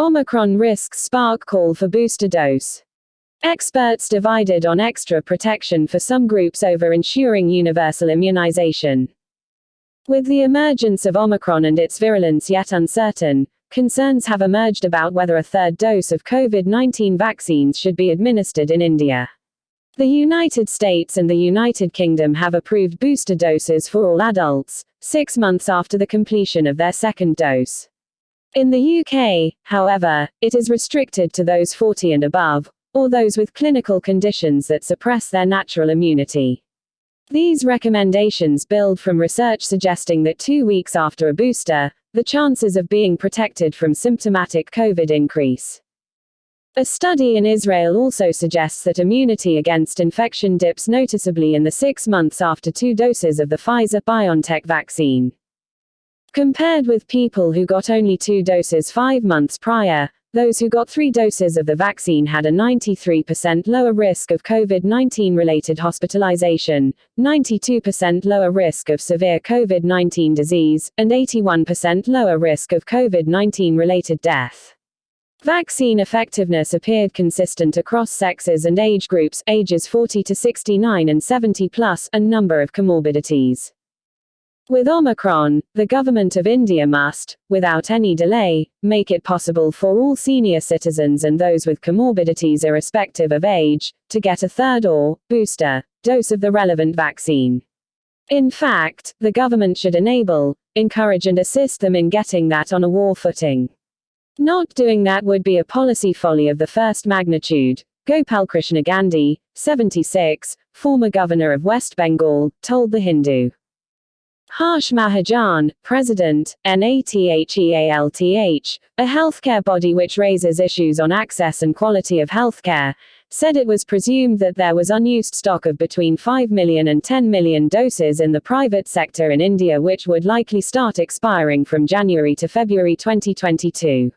Omicron risks spark call for booster dose. Experts divided on extra protection for some groups over ensuring universal immunization. With the emergence of Omicron and its virulence yet uncertain, concerns have emerged about whether a third dose of COVID-19 vaccines should be administered in India. The United States and the United Kingdom have approved booster doses for all adults, 6 months after the completion of their second dose. In the UK, however, it is restricted to those 40 and above, or those with clinical conditions that suppress their natural immunity. These recommendations build from research suggesting that 2 weeks after a booster, the chances of being protected from symptomatic COVID increase. A study in Israel also suggests that immunity against infection dips noticeably in the 6 months after 2 doses of the Pfizer BioNTech vaccine. Compared with people who got only 2 doses 5 months prior, those who got 3 doses of the vaccine had a 93% lower risk of COVID-19 related hospitalization, 92% lower risk of severe COVID-19 disease, and 81% lower risk of COVID-19 related death. Vaccine effectiveness appeared consistent across sexes and age groups, ages 40 to 69 and 70 plus, and number of comorbidities. With Omicron, the government of India must, without any delay, make it possible for all senior citizens and those with comorbidities irrespective of age, to get a third or booster dose of the relevant vaccine. In fact, the government should enable, encourage and assist them in getting that on a war footing. Not doing that would be a policy folly of the first magnitude, Gopalkrishna Gandhi, 76, former governor of West Bengal, told The Hindu. Harsh Mahajan, president, NATHEALTH, a healthcare body which raises issues on access and quality of healthcare, said it was presumed that there was unused stock of between 5 million and 10 million doses in the private sector in India, which would likely start expiring from January to February 2022.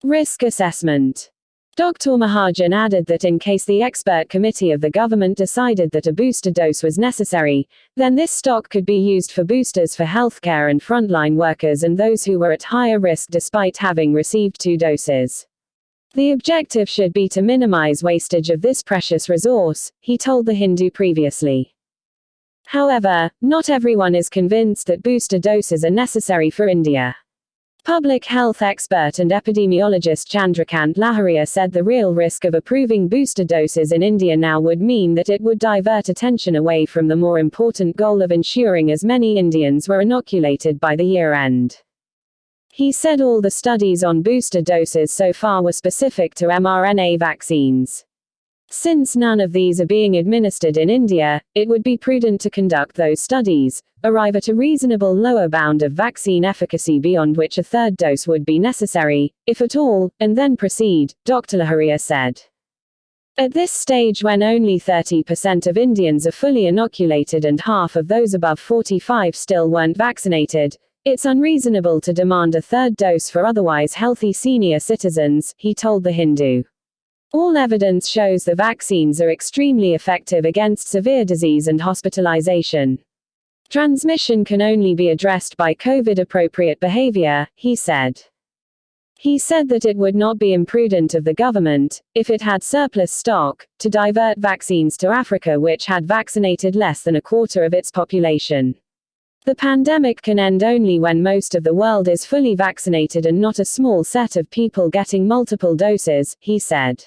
Risk assessment. Dr. Mahajan added that in case the expert committee of the government decided that a booster dose was necessary, then this stock could be used for boosters for healthcare and frontline workers and those who were at higher risk despite having received 2 doses. The objective should be to minimize wastage of this precious resource, he told The Hindu previously. However, not everyone is convinced that booster doses are necessary for India. Public health expert and epidemiologist Chandrakant Laharia said the real risk of approving booster doses in India now would mean that it would divert attention away from the more important goal of ensuring as many Indians were inoculated by the year end. He said all the studies on booster doses so far were specific to mRNA vaccines. Since none of these are being administered in India, it would be prudent to conduct those studies, arrive at a reasonable lower bound of vaccine efficacy beyond which a third dose would be necessary, if at all, and then proceed, Dr. Laharia said. At this stage, when only 30% of Indians are fully inoculated and half of those above 45 still weren't vaccinated, it's unreasonable to demand a third dose for otherwise healthy senior citizens, he told The Hindu. All evidence shows the vaccines are extremely effective against severe disease and hospitalization. Transmission can only be addressed by COVID-appropriate behavior, he said. He said that it would not be imprudent of the government, if it had surplus stock, to divert vaccines to Africa, which had vaccinated less than a quarter of its population. The pandemic can end only when most of the world is fully vaccinated and not a small set of people getting multiple doses, he said.